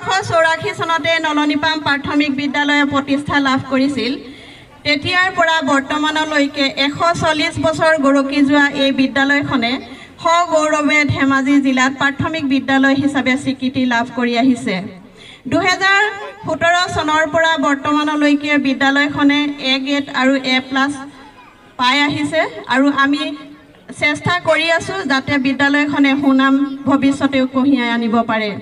1884 চনতে নলনীপাম প্ৰাথমিক বিদ্যালয়ে প্ৰতিষ্ঠা লাভ কৰিছিল। তেতিয়াৰ পৰা বৰ্তমানলৈকে 140 বছৰ গৰকি যোৱা এই বিদ্যালয়খনে সগৌৰৱে ধেমাজি জিলাত প্ৰাথমিক বিদ্যালয় হিচাপে স্বীকৃতি লাভ কৰি আহিছে। 2017 চনৰ পৰা বৰ্তমানলৈকে বিদ্যালয়খনে A গ্ৰেড আৰু A+ পাই আহিছে আৰু আমি চেষ্টা কৰি আছো যাতে বিদ্যালয়খনে সুনাম ভৱিষ্যতেও কঢ়িয়াই আনিব পাৰে।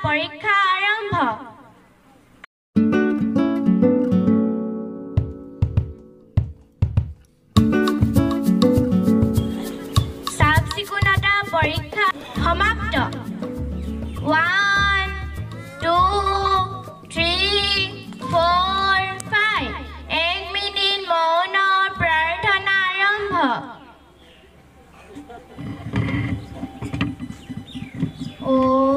পৰীক্ষা আৰম্ভ। চাফ-চিকুণতা পৰীক্ষা সমাপ্ত। 1 2 3 4 5 1 মিনিট মৌনৰ প্ৰাৰ্থনা আৰম্ভ। Oh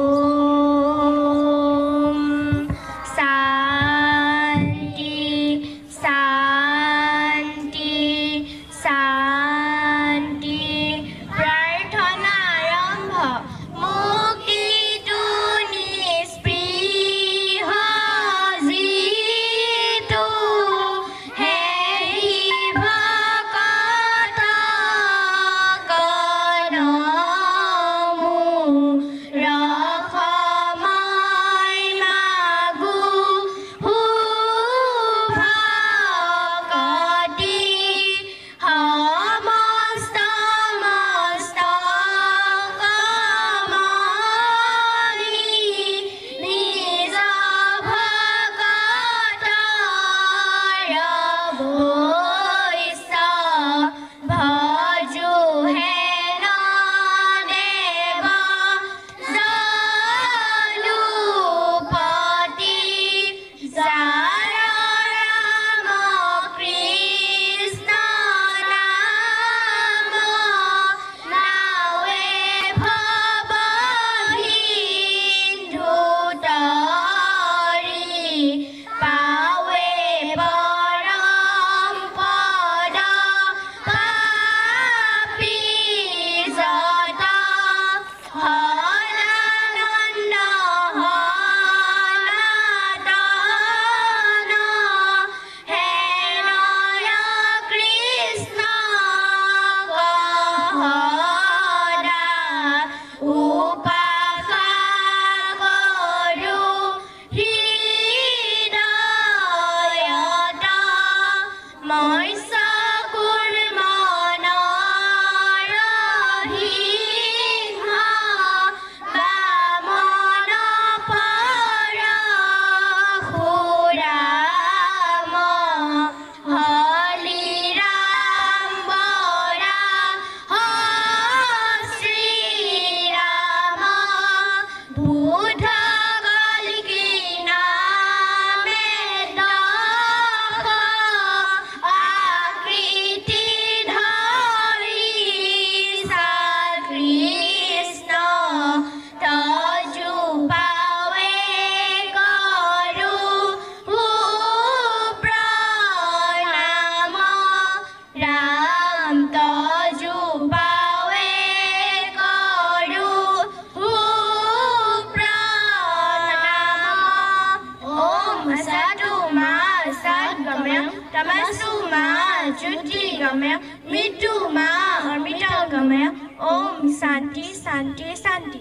गमय मृत्यु मा अमृत गमय ओम शांति शांति शांति।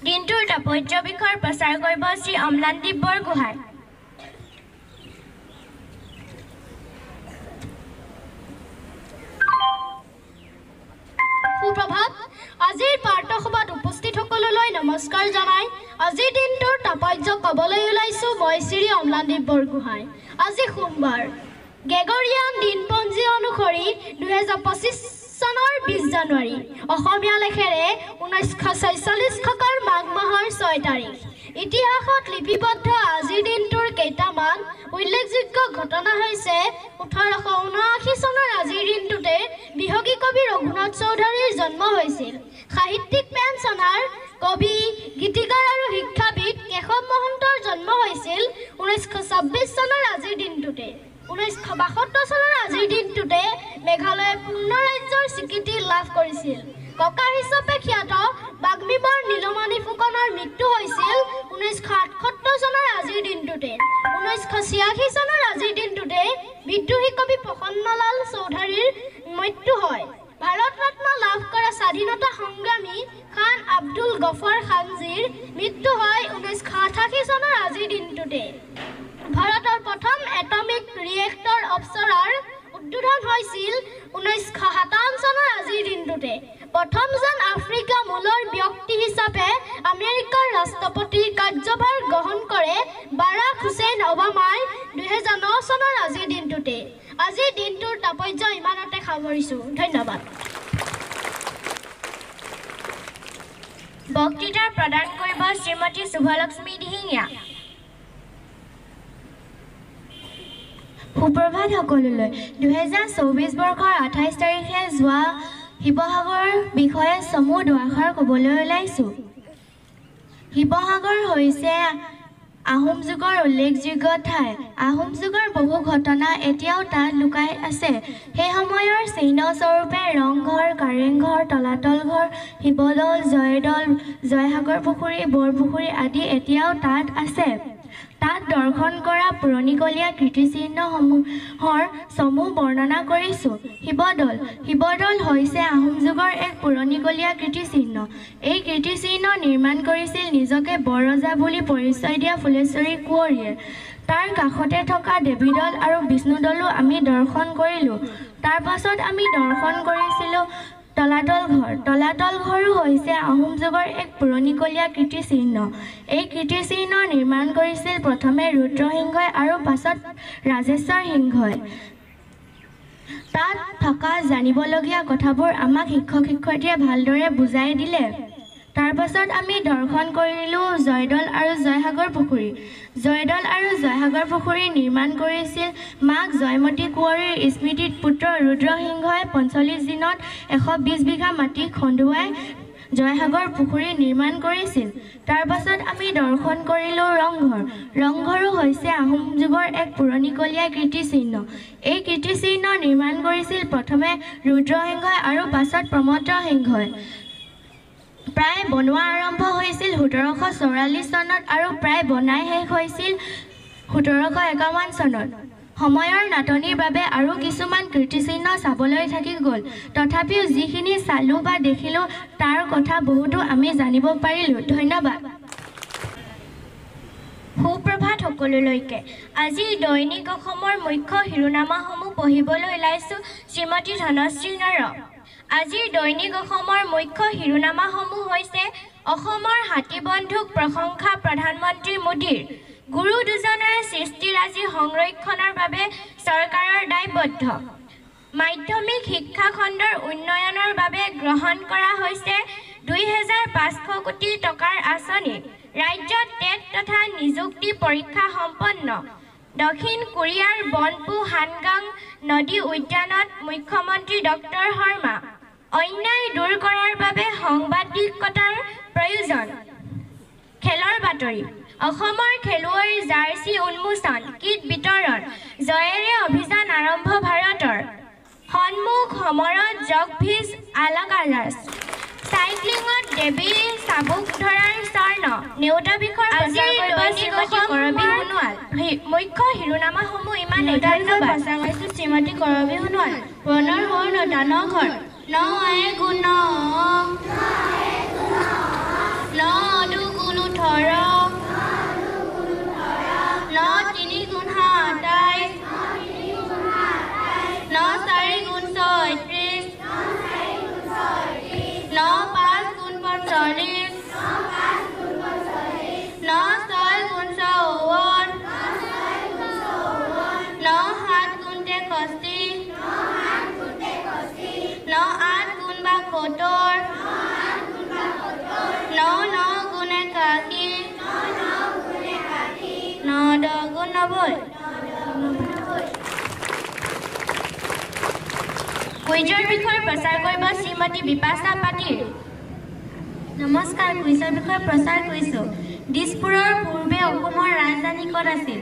दिनटोर तात्पर्य বিষয়ে प्रचार কৰিব শ্ৰী অম্লানদীপ বৰগোহাঁই। সুপ্ৰভাত। আজিৰ পাৰ্থসভাত উপস্থিত সকললৈ নমস্কাৰ জনাই আজিৰ দিনটোৰ তাৎপৰ্য ক'বলৈ ওলাইছোঁ মই শ্ৰী অম্লানদীপ বৰগোহাঁই। আজি সোমবাৰ গ্ৰেগৰিয়ান দিনপঞ্জী অনুসৰি 2025 চনৰ 20 জানুৱাৰী অসমীয়া লেখেৰে 1946 খকৰ মাঘ মাহৰ 6 তাৰিখ। ইতিহাসত লিপিবদ্ধ আজিৰ দিনটোৰ কেইটামান উল্লেখযোগ্য ঘটনা হৈছে 1879 চনৰ আজিৰ দিনটোতে বিহগী কবি ৰঘুনাথ চৌধুৰীৰ জন্ম হৈছিল। সাহিত্যিক পেঞ্চনাৰ কবি গীতিকাৰ আৰু শিক্ষাবিদ কেশৱ মহন্তৰ জন্ম হৈছিল 1926 চনৰ আজিৰ দিনটোতে। 1972 চনৰ আজিৰ দিনটোতে মেঘালয়ে পূৰ্ণ ৰাজ্যৰ স্বীকৃতি লাভ কৰিছিল। ককা হিচাপে খ্যাত বাগ্মীবৰ নীলমণি ফুকনৰ মৃত্যু হৈছিল 1978 চনৰ আজিৰ দিনটোতে। 1986 চনৰ আজিৰ দিনটোতে বিদ্ৰোহী কবি প্ৰসন্নলাল চৌধুৰীৰ মৃত্যু হয়। ভাৰত ৰত্ন লাভ কৰা স্বাধীনতা সংগ্ৰামী খান আব্দুল গফৰ খানজীৰ মৃত্যু হয় 1988 চনৰ আজিৰ দিনটোতে। ভাৰতৰ প্ৰথম এটমিক ৰিয়েক্টৰ অপচৰাৰ উদ্বোধন হৈছিল 1957 চনৰ আজিৰ দিনটোতে। প্ৰথমজন আফ্ৰিকা মূলৰ ব্যক্তি হিচাপে আমেৰিকাৰ ৰাষ্ট্ৰপতিৰ কাৰ্যভাৰ গ্ৰহণ কৰে বাৰাক হুছেইন ওবামাই 2009 চনৰ আজিৰ দিনটোতে। আজিৰ দিনটোৰ তাৎপৰ্য ইমানতে সামৰিছোঁ। ধন্যবাদ। বক্তৃতা প্ৰদান কৰিব শ্ৰীমতী শুভলক্ষ্মী দিহিঙীয়া। সুপ্ৰভাত সকলোলৈ। 2024 বৰ্ষৰ 28 তাৰিখে যোৱা শিৱসাগৰৰ বিষয়ে চমু দুআষাৰ ক'বলৈ ওলাইছোঁ। শিৱসাগৰ হৈছে আহোম যুগৰ উল্লেখযোগ্য ঠাই। আহোম যুগৰ বহু ঘটনা এতিয়াও তাত লুকাই আছে। সেই সময়ৰ চিহ্নস্বৰূপে ৰংঘৰ, কাৰেংঘৰ, তলাতল ঘৰ, শিৱদৌল, জয়দৌল, জয়সাগৰ পুখুৰী, বৰপুখুৰী আদি এতিয়াও তাত আছে। তাত দৰ্শন কৰা পুৰণিকলীয়া কীৰ্তিচিহ্নসমূহৰ চমু বৰ্ণনা কৰিছোঁ। শিৱদৌল। শিৱদৌল হৈছে আহোম যুগৰ এক পুৰণিকলীয়া কীৰ্তিচিহ্ন। এই কীৰ্তিচিহ্ন নিৰ্মাণ কৰিছিল নিজকে বৰৰজা বুলি পৰিচয় দিয়া ফুলেশ্বৰী কুঁৱৰীয়ে। তাৰ কাষতে থকা দেৱীদৌল আৰু বিষ্ণুদৌলো আমি দৰ্শন কৰিলোঁ। তাৰ পাছত আমি দৰ্শন কৰিছিলোঁ তলাতল ঘৰ। তলাতল ঘৰো হৈছে আহোম যুগৰ এক পুৰণিকলীয়া কীৰ্তিচিহ্ন। এই কীৰ্তিচিহ্ন নিৰ্মাণ কৰিছিল প্ৰথমে ৰুদ্ৰসিংহই আৰু পাছত ৰাজেশ্বৰ সিংহই। তাত থকা জানিবলগীয়া কথাবোৰ আমাক শিক্ষক শিক্ষয়িত্ৰীয়ে ভালদৰে বুজাই দিলে। তাৰ পাছত আমি দৰ্শন কৰিলোঁ জয়দৌল আৰু জয়সাগৰ পুখুৰী। জয়দৌল আৰু জয়সাগৰ পুখুৰী নিৰ্মাণ কৰিছিল মাক জয়মতী কুঁৱৰীৰ স্মৃতিত পুত্ৰ ৰুদ্ৰসিংহই 45 দিনত 120 বিঘা মাটি খন্দুৱাই জয়সাগৰ পুখুৰী নিৰ্মাণ কৰিছিল। তাৰ পাছত আমি দৰ্শন কৰিলোঁ ৰংঘৰ। ৰংঘৰো হৈছে আহোম যুগৰ এক পুৰণিকলীয়া কীৰ্তিচিহ্ন। এই কীৰ্তিচিহ্ন নিৰ্মাণ কৰিছিল প্ৰথমে ৰুদ্ৰসিংহই আৰু পাছত প্ৰমত্ত সিংহই। প্ৰায় বনোৱা আৰম্ভ হৈছিল 1744 চনত আৰু প্ৰায় বনাই শেষ হৈছিল 1751 চনত। সময়ৰ নাটনিৰ বাবে আৰু কিছুমান কীৰ্তিচিহ্ন চাবলৈ থাকি গ'ল। তথাপিও যিখিনি চালোঁ বা দেখিলোঁ তাৰ কথা বহুতো আমি জানিব পাৰিলোঁ। ধন্যবাদ। সুপ্ৰভাত সকলোলৈকে। আজি দৈনিক অসমৰ মুখ্য শিৰোনামাসমূহ পঢ়িবলৈ ওলাইছোঁ শ্ৰীমতী ধনশ্ৰী নৰহ। আজিৰ দৈনিক অসমৰ মুখ্য শিৰোনামাসমূহ হৈছে অসমৰ হাতীবন্ধুক প্ৰশংসা প্ৰধানমন্ত্ৰী মোদীৰ, গুৰু দুজনৰে সৃষ্টিৰাজি সংৰক্ষণৰ বাবে চৰকাৰৰ দায়বদ্ধ, মাধ্যমিক শিক্ষা খণ্ডৰ উন্নয়নৰ বাবে গ্ৰহণ কৰা হৈছে 2500 কোটি টকাৰ আঁচনি, ৰাজ্যত টেট তথা নিযুক্তি পৰীক্ষা সম্পন্ন, দক্ষিণ কোৰিয়াৰ বনপু হানগাং নদী উদ্যানত মুখ্যমন্ত্ৰী ডক্টৰ শৰ্মা, অন্যায় দূৰ কৰাৰ বাবে সাংবাদিকতাৰ প্ৰয়োজন। খেলৰ বাতৰি। অসমৰ খেলুৱৈৰ জাৰ্চি উন্মোচন, কিট বিতৰণ, জয়েৰে অভিযান আৰম্ভ ভাৰতৰ। সন্মুখ সমৰত জকভিজ আলাকাৰাছ। চাইক্লিঙত দেৱী চাবুক ধৰাৰ স্বৰ্ণ নেওতা বিষয়ৰ প্ৰচাৰ কৰিব শ্ৰীমতী কৰবী সোণোৱাল মুখ্য শিৰোনামাসমূহ ইমান প্ৰচাৰ কৰিছিল শ্ৰীমতী কৰবী সোণোৱাল পুৰণৰ সৰ নদান ঘৰ ন আয়ে গুণ ন দুগুণ 18 ন তিনি গুণ 27 ন চাৰি গুণ 36 ন পাঁচ গুণ 45 ন ছয় গুণ 54 ন সাত গুণ 63 ন আঠ গুণ 72 ন ন গুণ 81 ন দহ গুণ 90 কুইজৰ বিষয়ে প্ৰচাৰ কৰিব শ্ৰীমতী বিপাশা পাটিল নমস্কাৰ কুইজৰ বিষয়ে প্ৰচাৰ কৰিছোঁ দিছপুৰৰ পূৰ্বে অসমৰ ৰাজধানী ক'ত আছিল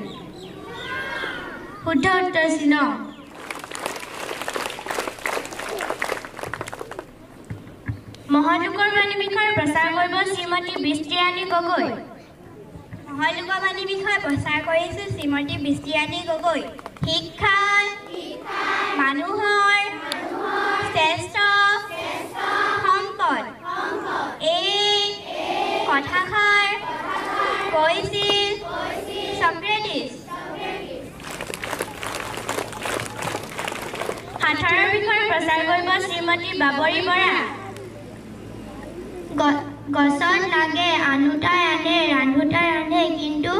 শুদ্ধ উত্তৰ শ্বিলং মহালোকৰ বাণী বিষয়ে প্ৰচাৰ কৰিব শ্ৰীমতী বৃষ্টিৰাণী গগৈ মহালোকৰ বাণী বিষয়ে প্ৰচাৰ কৰিছোঁ শ্ৰীমতী বৃষ্টিৰাণী গগৈ শিক্ষাই মানুহৰ শ্ৰেষ্ঠ সম্পদ এই কথাষাৰ কৈছিল চক্ৰেটিছ সাঁথৰৰ বিষয়ে প্ৰচাৰ কৰিব শ্ৰীমতী বাবৰী বৰা গছত লাগে আনোটাই আনে ৰান্ধোতাই ৰান্ধে কিন্তু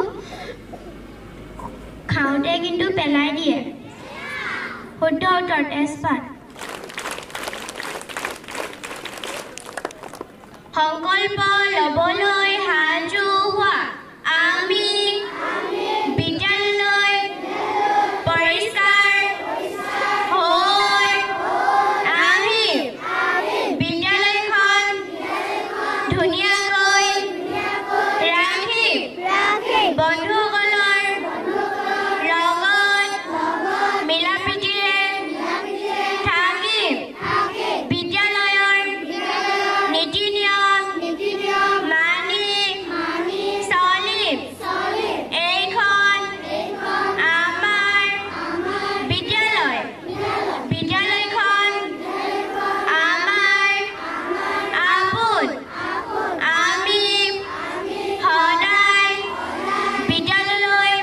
খাওঁতে কিন্তু পেলাই দিয়ে শুদ্ধ উত্তৰ তেজপাত সংকল্প ল'বলৈ সাজু হোৱা আমি বিদ্যালয় পৰিষ্কাৰ হৈ আহিম বিদ্যালয়খন ধুনীয়াকৈ ৰাখিম বন্ধুসকলৰ লগত মিলা প্ৰীতিৰে থাকিম বিদ্যালয়ৰ নীতি নিয়ম মানি চলিম এইখন আমাৰ বিদ্যালয় বিদ্যালয়খন আমাৰ আপোন আমি সদায় বিদ্যালয়লৈ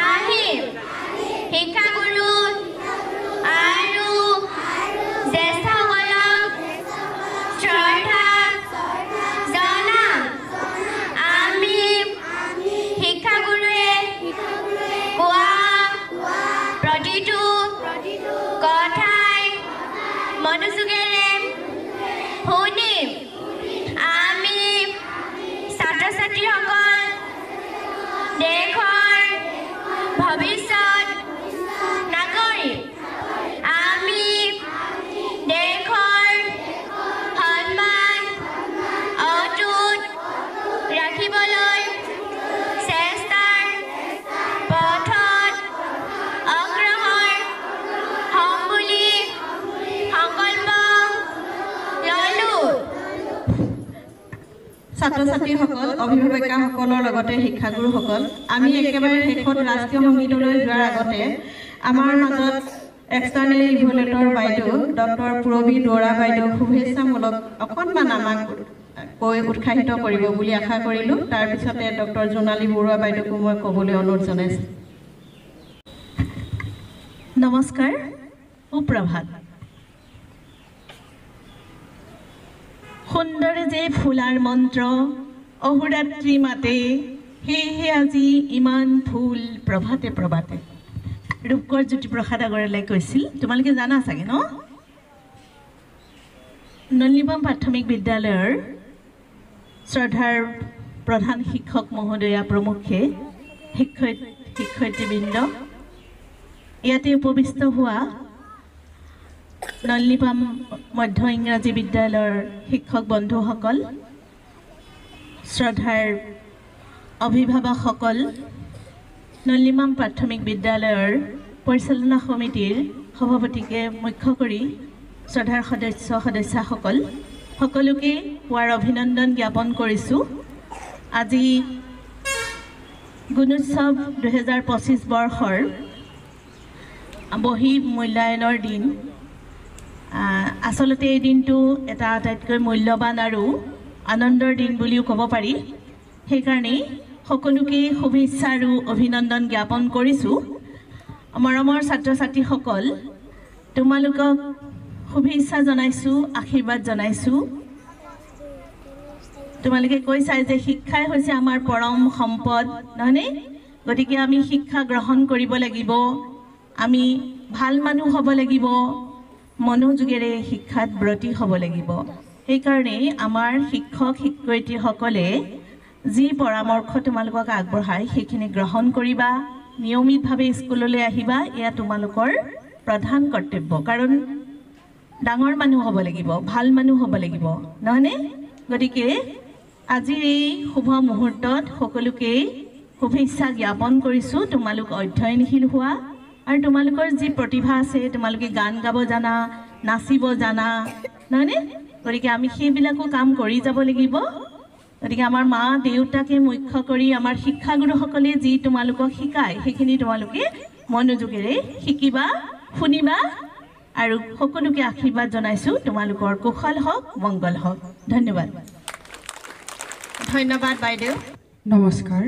আহিম শিক্ষাগুৰু আৰু জ্যেষ্ঠসকলক শ্ৰদ্ধা জনাম আমি শিক্ষাগুৰুৱে কোৱা প্ৰতিটো কথাই মনোযোগেৰে শুনিম আমি ছাত্ৰ ছাত্ৰীসকল দেশৰ ভৱিষ্যত নাগৰিক আমি দেশৰ সন্মান অটুট ৰাখিবলৈ চেষ্টাৰ পথত অগ্ৰসৰ হ'ম বুলি সংকল্প ল'লোঁ ছাত্ৰ ছাত্ৰীসকল অভিভাৱিকাসকলৰ লগতে শিক্ষাগুৰুসকল আমি একেবাৰে শেষত ৰাষ্ট্ৰীয় সংগীতলৈ যোৱাৰ আগতে আমাৰ মাজত এক্সটাৰ্নেল ইভেলুৱেটৰ বাইদেউ ডক্টৰ পূৰবী দুৱৰা বাইদেউ শুভেচ্ছামূলক অকণমান আমাক কৈ উৎসাহিত কৰিব বুলি আশা কৰিলোঁ তাৰপিছতে ডক্টৰ জোনালী বৰুৱা বাইদেউকো মই ক'বলৈ অনুৰোধ জনাইছোঁ নমস্কাৰ সুপ্ৰভাত সুন্দৰে যে ফুলাৰ মন্ত্ৰ অহোৰাত্ৰি মাতে সেয়েহে আজি ইমান ফুল প্ৰভাতে প্ৰভাতে ৰূপকৰ জ্যোতিপ্ৰসাদ আগৰৱালাই কৈছিল তোমালোকে জানা চাগে ন নলিনীবাম প্ৰাথমিক বিদ্যালয়ৰ শ্ৰদ্ধাৰ প্ৰধান শিক্ষক মহোদয়া প্ৰমুখে শিক্ষয়িত্ৰীবৃন্দ ইয়াতে উপবিষ্ট হোৱা নলিনীবাম মধ্য ইংৰাজী বিদ্যালয়ৰ শিক্ষক বন্ধুসকল শ্ৰদ্ধাৰ অভিভাৱকসকল নলিনীবাম প্ৰাথমিক বিদ্যালয়ৰ পৰিচালনা সমিতিৰ সভাপতিকে মুখ্য কৰি শ্ৰদ্ধাৰ সদস্যসকল সকলোকে পুৱাৰ অভিনন্দন জ্ঞাপন কৰিছোঁ। আজি গুণোৎসৱ 2025 বৰ্ষৰ বহী মূল্যায়নৰ দিন। আচলতে এই দিনটো এটা আটাইতকৈ মূল্যৱান আৰু আনন্দৰ দিন বুলিও ক'ব পাৰি। সেইকাৰণেই সকলোকে শুভেচ্ছা আৰু অভিনন্দন জ্ঞাপন কৰিছোঁ। মৰমৰ ছাত্ৰ ছাত্ৰীসকল, তোমালোকক শুভেচ্ছা জনাইছোঁ, আশীৰ্বাদ জনাইছোঁ। তোমালোকে কৈছাই যে শিক্ষাই হৈছে আমাৰ পৰম সম্পদ, নহয়নে? গতিকে আমি শিক্ষা গ্ৰহণ কৰিব লাগিব, আমি ভাল মানুহ হ'ব লাগিব, মনোযোগেৰে শিক্ষাত ব্ৰতী হ'ব লাগিব। সেইকাৰণে আমাৰ শিক্ষক শিক্ষয়িত্ৰীসকলে যি পৰামৰ্শ তোমালোকক আগবঢ়ায় সেইখিনি গ্ৰহণ কৰিবা, নিয়মিতভাৱে স্কুললৈ আহিবা। এয়া তোমালোকৰ প্ৰধান কৰ্তব্য, কাৰণ ডাঙৰ মানুহ হ'ব লাগিব, ভাল মানুহ হ'ব লাগিব, নহয়নে? গতিকে আজিৰ এই শুভ মুহূৰ্তত সকলোকে শুভেচ্ছা জ্ঞাপন কৰিছোঁ। তোমালোক অধ্যয়নশীল হোৱা আৰু তোমালোকৰ যি প্ৰতিভা আছে, তোমালোকে গান গাব জানা, নাচিব জানা, নহয়নে? গতিকে আমি সেইবিলাকো কাম কৰি যাব লাগিব। গতিকে আমাৰ মা দেউতাকে মুখ্য কৰি আমাৰ শিক্ষাগুৰুসকলে যি তোমালোকক শিকায় সেইখিনি তোমালোকে মনোযোগেৰে শিকিবা, শুনিবা আৰু সকলোকে আশীৰ্বাদ জনাইছোঁ। তোমালোকৰ কুশল হওক, মংগল হওক। ধন্যবাদ। ধন্যবাদ বাইদেউ। নমস্কাৰ।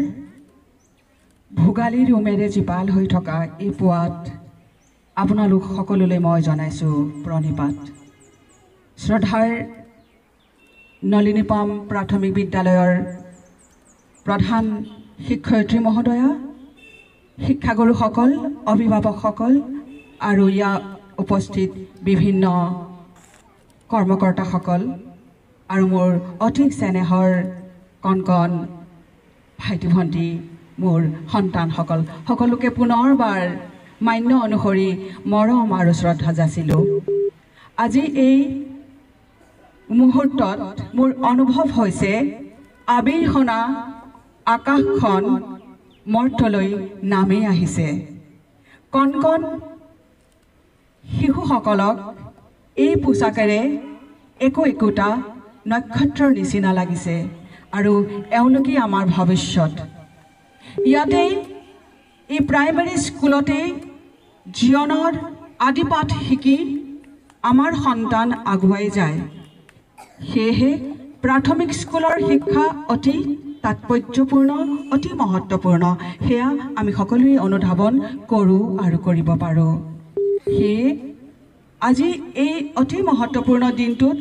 ভোগালীৰ উমেৰে জীপাল হৈ থকা এই পুৱাত আপোনালোক সকলোলৈ মই জনাইছোঁ প্ৰণিপাত। শ্ৰদ্ধাৰ নলিনীপাম প্ৰাথমিক বিদ্যালয়ৰ প্ৰধান শিক্ষয়িত্ৰী মহোদয়া, শিক্ষাগুৰুসকল, অভিভাৱকসকল আৰু ইয়াত উপস্থিত বিভিন্ন কৰ্মকৰ্তাসকল আৰু মোৰ অধিক চেনেহৰ কণ কণ ভাইটি ভণ্টি, মোৰ সন্তানসকল, সকলোকে পুনৰবাৰ মান্য অনুসৰি মৰম আৰু শ্ৰদ্ধা যাচিলোঁ। আজি এই মুহূৰ্তত মোৰ অনুভৱ হৈছে আবিৰহনা আকাশখন মৰ্তলৈ নামি আহিছে। কণ কণ শিশুসকলক এই পোচাকেৰে একোটা নক্ষত্ৰৰ নিচিনা লাগিছে আৰু এওঁলোকেই আমাৰ ভৱিষ্যত। ইয়াতে এই প্ৰাইমেৰী স্কুলতে জীৱনৰ আদি পাঠ শিকি আমাৰ সন্তান আগুৱাই যায়। সেয়েহে প্ৰাথমিক স্কুলৰ শিক্ষা অতি তাৎপৰ্যপূৰ্ণ, অতি মহত্বপূৰ্ণ। সেয়া আমি সকলোৱে অনুধাৱন কৰোঁ আৰু কৰিব পাৰোঁ। সেয়ে আজি এই অতি মহত্বপূৰ্ণ দিনটোত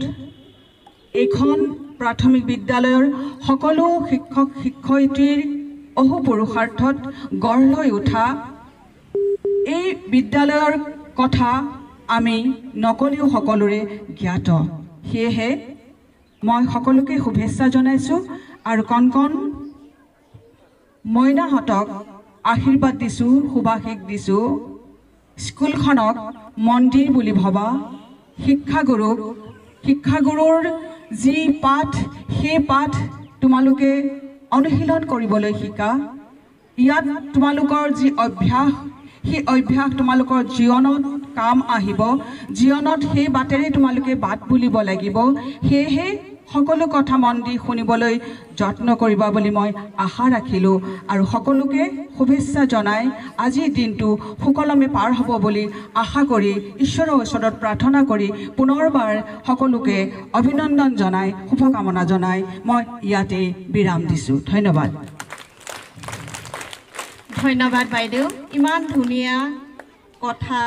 এইখন প্ৰাথমিক বিদ্যালয়ৰ সকলো শিক্ষক শিক্ষয়িত্ৰীৰ অহু পুৰুষাৰ্থত গঢ় লৈ উঠা এই বিদ্যালয়ৰ কথা আমি নকলেও সকলোৰে জ্ঞাত। সেয়েহে মই সকলোকে শুভেচ্ছা জনাইছোঁ আৰু কণ কণ মইনাহঁতক আশীৰ্বাদ দিছোঁ, শুভাশীষ দিছোঁ। স্কুলখনক মন্দিৰ বুলি ভবা, শিক্ষাগুৰুৰ যি পাঠ সেই পাঠ তোমালোকে অনুশীলন কৰিবলৈ শিকা। ইয়াত তোমালোকৰ যি অভ্যাস সেই অভ্যাস তোমালোকৰ জীৱনত কাম আহিব, জীৱনত সেই বাটেৰে তোমালোকে বাট বুলিব লাগিব। সেয়েহে সকলো কথা মন দি শুনিবলৈ যত্ন কৰিবা বুলি মই আশা ৰাখিলোঁ আৰু সকলোকে শুভেচ্ছা জনাই আজিৰ দিনটো সুকলমে পাৰ হ'ব বুলি আশা কৰি ঈশ্বৰৰ ওচৰত প্ৰাৰ্থনা কৰি পুনৰবাৰ সকলোকে অভিনন্দন জনাই শুভকামনা জনাই মই ইয়াতে বিৰাম দিছোঁ। ধন্যবাদ। ধন্যবাদ বাইদেউ। ইমান ধুনীয়া কথা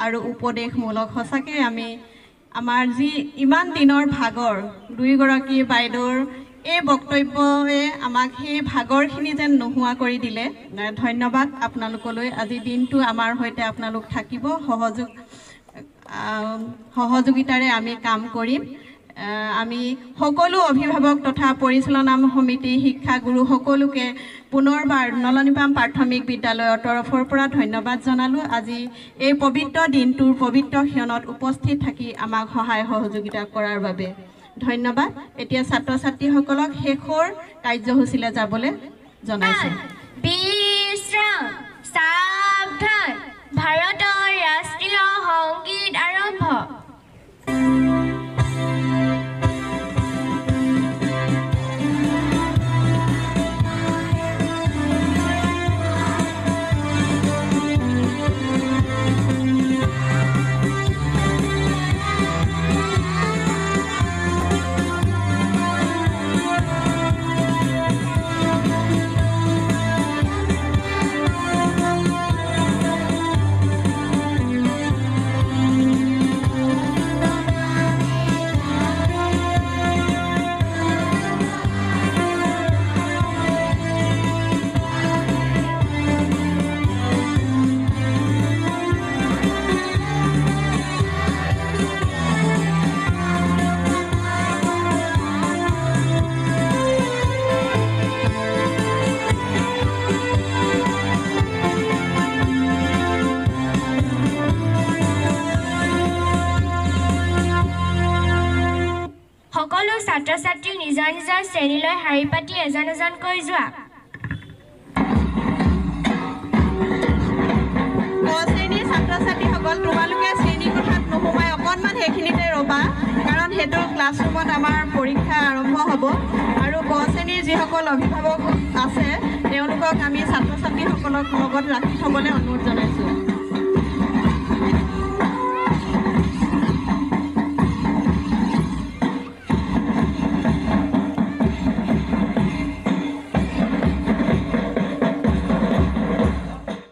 আৰু উপদেশমূলক। সঁচাকৈ আমি আমাৰ যি ইমান দিনৰ ভাগৰ দুয়োগৰাকী বাইদেউৰ এই বক্তব্যই আমাক সেই ভাগৰখিনি যেন নোহোৱা কৰি দিলে। ধন্যবাদ আপোনালোকলৈ। আজিৰ দিনটো আমাৰ সৈতে আপোনালোক থাকিব, সহযোগিতাৰে আমি কাম কৰিম। আমি সকলো অভিভাৱক তথা পৰিচালনা সমিতি, শিক্ষাগুৰু সকলোকে পুনৰবাৰ নলনীপাম প্ৰাথমিক বিদ্যালয়ৰ তৰফৰ পৰা ধন্যবাদ জনালোঁ। আজি এই পবিত্ৰ দিনটোৰ পবিত্ৰ ক্ষণত উপস্থিত থাকি আমাক সহায় সহযোগিতা কৰাৰ বাবে ধন্যবাদ। এতিয়া ছাত্ৰ ছাত্ৰীসকলক শেষৰ কাৰ্যসূচীলৈ যাবলৈ জনাইছোঁ। বিশ্ৰাম, সাৱধান, ভাৰতৰ ৰাষ্ট্ৰীয় সংগীত আৰম্ভ। ছাত্ৰ ছাত্ৰীক নিজৰ নিজৰ শ্ৰেণীলৈ শাৰী পাতি এজন এজনকৈ যোৱা শ্ৰেণীৰ ছাত্ৰ ছাত্ৰীসকল তোমালোকে শ্ৰেণী কোঠাত নোসোমাই অকণমান সেইখিনিতে ৰ'বা কাৰণ সেইটো ক্লাছৰুমত আমাৰ পৰীক্ষা আৰম্ভ হ'ব আৰু ক শ্ৰেণীৰ যিসকল অভিভাৱক আছে তেওঁলোকক আমি ছাত্ৰ ছাত্ৰীসকলক লগত ৰাখি থ'বলৈ অনুৰোধ জনাইছোঁ